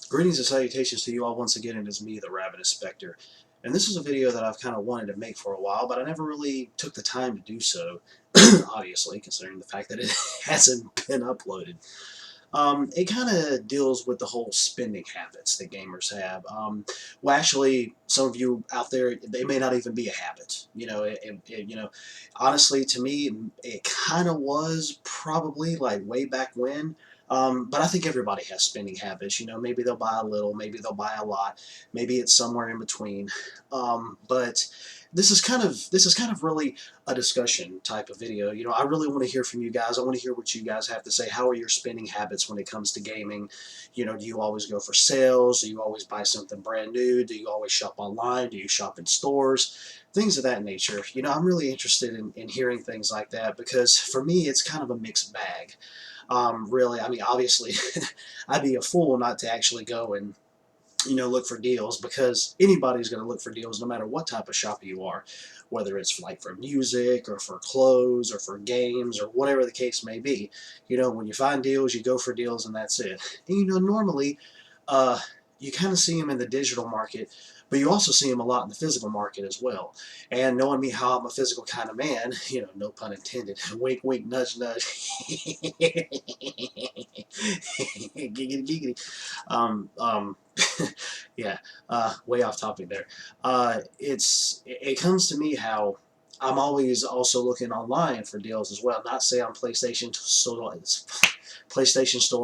Greetings and salutations to you all once again, and it's me, the Rabbit Inspector. And this is a video that I've kind of wanted to make for a while, but I never really took the time to do so, obviously, considering the fact that it hasn't been uploaded. It kind of deals with the whole spending habits that gamers have. Well, actually, some of you out there, they may not even be a habit. Honestly, to me, it kind of was probably like way back when. But I think everybody has spending habits. Maybe they'll buy a little, maybe they'll buy a lot, maybe it's somewhere in between. But this is kind of really a discussion type of video. I really want to hear from you guys. I want to hear what you guys have to say. How are your spending habits when it comes to gaming? Do you always go for sales? Do you always buy something brand new? Do you always shop online? Do you shop in stores? Things of that nature. I'm really interested in hearing things like that because for me, it's kind of a mixed bag. Really, I mean, obviously, I'd be a fool not to actually go and look for deals, because anybody's going to look for deals no matter what type of shopper you are, whether it's like for music or for clothes or for games or whatever the case may be. When you find deals, you go for deals, and that's it. And normally, uh, you kind of see them in the digital market, but you also see them a lot in the physical market as well. And knowing me how I'm a physical kind of man, no pun intended, wink, wink, nudge, nudge, giggity, giggity. Um, um, yeah, way off topic there. It comes to me how I'm always also looking online for deals as well. Not say on PlayStation Store,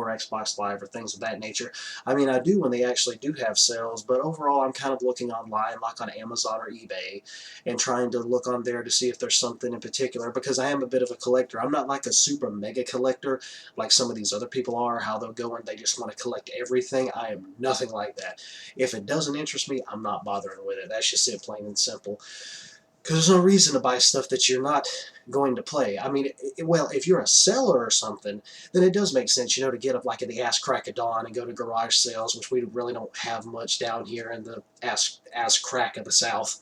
Xbox Live, or things of that nature. I mean, I do when they actually do have sales, but overall, I'm kind of looking online, like on Amazon or eBay, and trying to look on there to see if there's something in particular, because I am a bit of a collector. I'm not like a super mega collector like some of these other people are, how they'll go and they just want to collect everything. I am nothing like that. If it doesn't interest me, I'm not bothering with it. That's just it, plain and simple. Because there's no reason to buy stuff that you're not going to play. I mean, well, if you're a seller or something, then it does make sense, to get up like at the ass crack of dawn and go to garage sales, which we really don't have much down here in the ass crack of the South.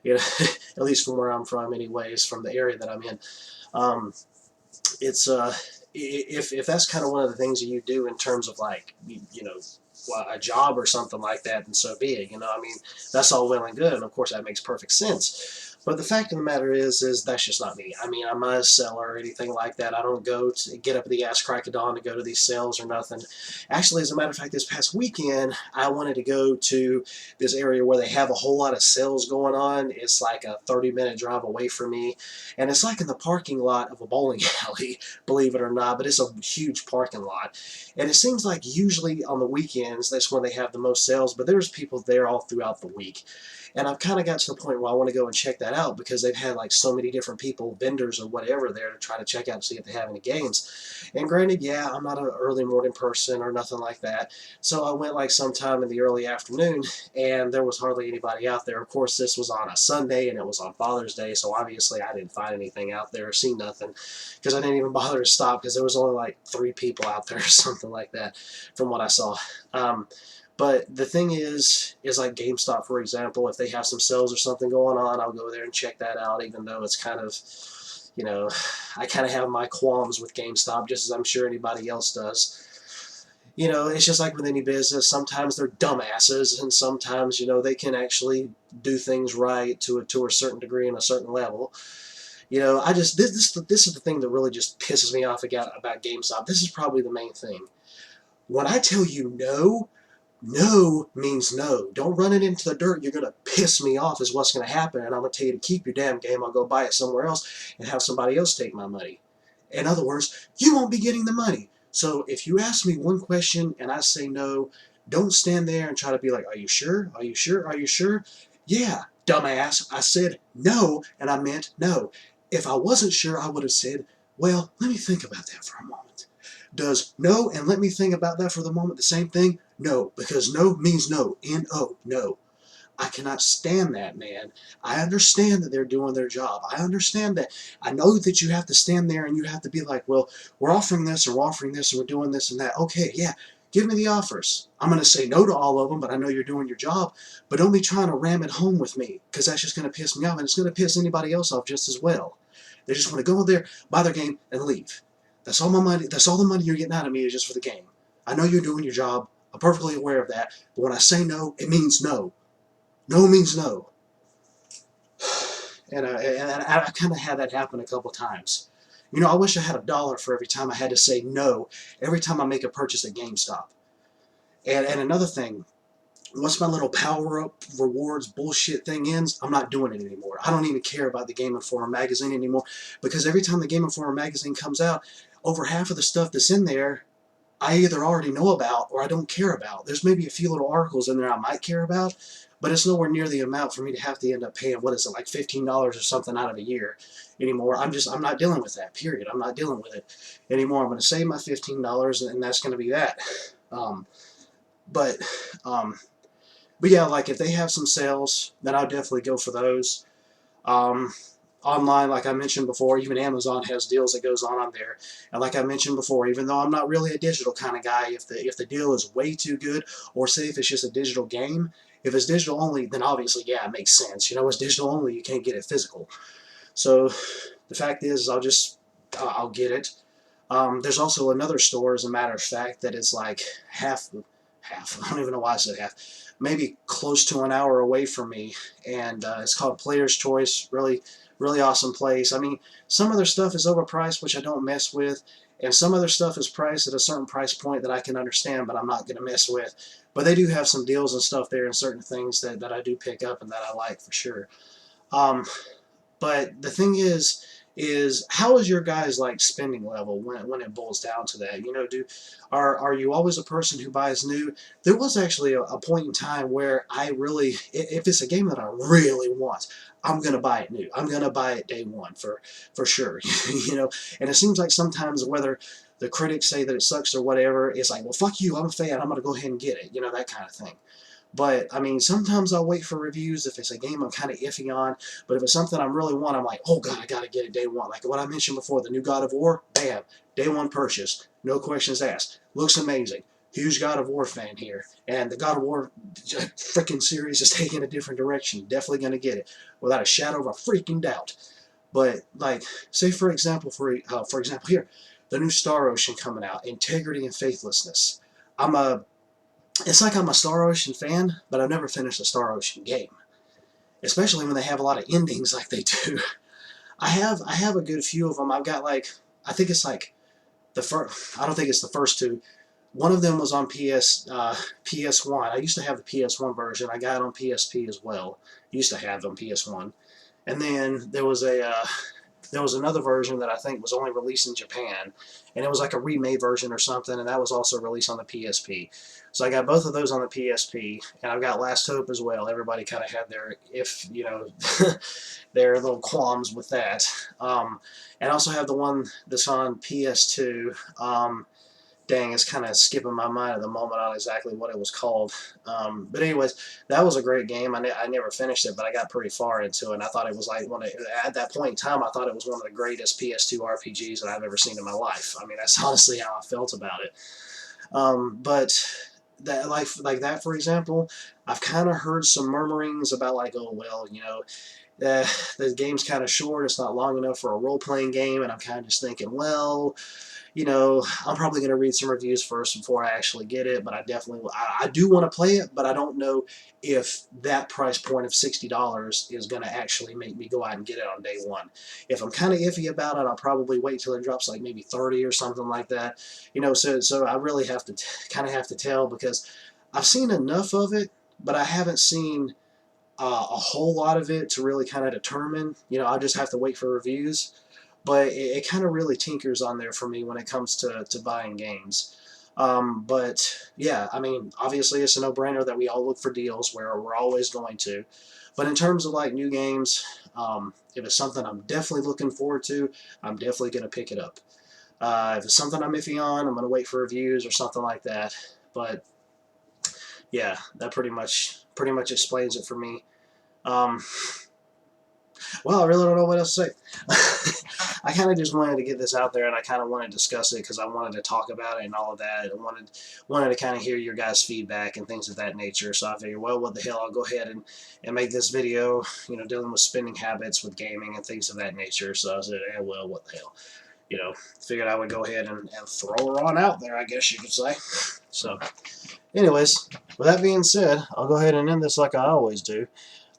At least from where I'm from, anyways, from the area that I'm in. Um, it's if that's kind of one of the things that you do in terms of like a job or something like that, then so be it. I mean, that's all well and good, and of course that makes perfect sense. But the fact of the matter is that's just not me. I mean, I'm not a seller or anything like that. I don't go to get up at the ass crack of dawn to go to these sales or nothing. Actually, as a matter of fact, this past weekend, I wanted to go to this area where they have a whole lot of sales going on. It's like a 30-minute drive away from me, and it's like in the parking lot of a bowling alley, believe it or not, but it's a huge parking lot. And it seems like usually on the weekends, that's when they have the most sales, but there's people there all throughout the week. And I've kind of got to the point where I want to go and check that out, because they've had like so many different people, vendors or whatever, there to try to check out and see if they have any games. And granted, yeah, I'm not an early morning person or nothing like that. So I went like sometime in the early afternoon, and there was hardly anybody out there. Of course, this was on a Sunday, and it was on Father's Day, so obviously I didn't find anything out there or see nothing, because I didn't even bother to stop, because there was only like 3 people out there or something like that from what I saw. But the thing is like GameStop, for example, if they have some sales or something going on, I'll go there and check that out, even though it's kind of, I kind of have my qualms with GameStop, just as I'm sure anybody else does. It's just like with any business. Sometimes they're dumbasses, and sometimes, they can actually do things right to a certain degree and a certain level. I just this is the thing that really just pisses me off about GameStop. This is probably the main thing. When I tell you no, no means no. Don't run it into the dirt. You're going to piss me off is what's going to happen, and I'm going to tell you to keep your damn game. I'll go buy it somewhere else and have somebody else take my money. In other words, you won't be getting the money. So if you ask me one question and I say no, don't stand there and try to be like, are you sure? Are you sure? Are you sure? Yeah, dumbass. I said no, and I meant no. If I wasn't sure, I would have said, well, let me think about that for a moment. Does no and let me think about that for the moment the same thing? No, because no means no. N-O, no. I cannot stand that, man. I understand that they're doing their job. I understand that. I know that you have to stand there and you have to be like, well, we're offering this, or we're offering this, or we're doing this and that. Okay, yeah, give me the offers. I'm going to say no to all of them, but I know you're doing your job. But don't be trying to ram it home with me, because that's just going to piss me off, and it's going to piss anybody else off just as well. They just want to go in there, buy their game, and leave. That's all my money. That's all the money you're getting out of me is just for the game. I know you're doing your job. I'm perfectly aware of that. But when I say no, it means no. No means no. And I kind of had that happen a couple times. You know, I wish I had $1 for every time I had to say no every time I make a purchase at GameStop. And another thing, once my little power-up rewards bullshit thing ends, I'm not doing it anymore. I don't even care about the Game Informer magazine anymore, because every time the Game Informer magazine comes out, over half of the stuff that's in there I either already know about or I don't care about. There's maybe a few little articles in there I might care about, but it's nowhere near the amount for me to have to end up paying, what is it, like $15 or something out of a year anymore. I'm not dealing with that, period. I'm not dealing with it anymore. I'm going to save my $15 and that's going to be that. Um, but, um, but yeah, like if they have some sales, then I'll definitely go for those. Um, Online, like I mentioned before, even Amazon has deals that goes on there. And like I mentioned before, even though I'm not really a digital kind of guy, if the deal is way too good, or say if it's just a digital game, if it's digital only, then obviously, yeah, it makes sense. You know, it's digital only, you can't get it physical. So the fact is, I'll get it. There's also another store, as a matter of fact, that is like half. I don't even know why I said half. Maybe close to an hour away from me, and it's called Player's Choice. Really, really awesome place. I mean, some of their stuff is overpriced, which I don't mess with, and some other stuff is priced at a certain price point that I can understand, but I'm not going to mess with. But they do have some deals and stuff there, and certain things that I do pick up and that I like for sure. Um, but the thing is how is your guys like spending level when it boils down to that? You know, are you always a person who buys new? There was actually a point in time where I really, if it's a game that I really want, I'm gonna buy it new. I'm gonna buy it day one for sure. You know, and it seems like sometimes whether the critics say that it sucks or whatever, it's like, well, fuck you, I'm a fan, I'm gonna go ahead and get it. You know, that kind of thing. But, I mean, sometimes I'll wait for reviews if it's a game I'm kind of iffy on. But if it's something I really want, I'm like, oh, God, I got to get it day one. Like what I mentioned before, the new God of War, bam, day one purchase. No questions asked. Looks amazing. Huge God of War fan here. And the God of War freaking series is taking a different direction. Definitely going to get it without a shadow of a freaking doubt. But, like, say, for example, here, the new Star Ocean coming out, Integrity and Faithlessness. I'm a it's like I'm a Star Ocean fan, but I've never finished a Star Ocean game. Especially when they have a lot of endings like they do. I have a good few of them. I've got like, I think it's like the first, I don't think it's the first two. One of them was on PS1. I used to have the PS1 version. I got it on PSP as well. Used to have it on PS1. And then there was another version that I think was only released in Japan, and it was like a remade version or something, and that was also released on the PSP. So I got both of those on the PSP, and I've got Last Hope as well. Everybody kind of had their, if you know, their little qualms with that. And I also have the one that's on PS2. Dang, it's kind of skipping my mind at the moment on exactly what it was called. But anyways, that was a great game. I never finished it, but I got pretty far into it. And I thought it was like at that point in time, I thought it was one of the greatest PS2 RPGs that I've ever seen in my life. I mean, that's honestly how I felt about it. But that like that, for example, I've kind of heard some murmurings about like, oh well, you know, the game's kind of short. It's not long enough for a role-playing game, and I'm kind of just thinking, well, you know, I'm probably going to read some reviews first before I actually get it, but I definitely, I do want to play it, but I don't know if that price point of $60 is going to actually make me go out and get it on day one. If I'm kind of iffy about it, I'll probably wait till it drops like maybe 30 or something like that. You know, so I really have to kind of have to tell, because I've seen enough of it, but I haven't seen a whole lot of it to really kind of determine. You know, I'll just have to wait for reviews. But it kind of really tinkers on there for me when it comes to buying games. But yeah, I mean, obviously it's a no-brainer that we all look for deals, where we're always going to. But in terms of like new games, if it's something I'm definitely looking forward to, I'm definitely going to pick it up. If it's something I'm iffy on, I'm going to wait for reviews or something like that. But yeah, that pretty much explains it for me. Um, well, I really don't know what else to say. I kind of just wanted to get this out there, and I kind of wanted to discuss it because I wanted to talk about it and all of that, and wanted to kind of hear your guys' feedback and things of that nature. So I figured, well, what the hell, I'll go ahead and make this video, you know, dealing with spending habits with gaming and things of that nature. So I said, well, what the hell. You know, figured I would go ahead and throw her on out there, I guess you could say. So Anyways, with that being said, I'll go ahead and end this like I always do.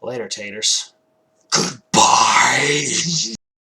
Later, taters. Goodbye.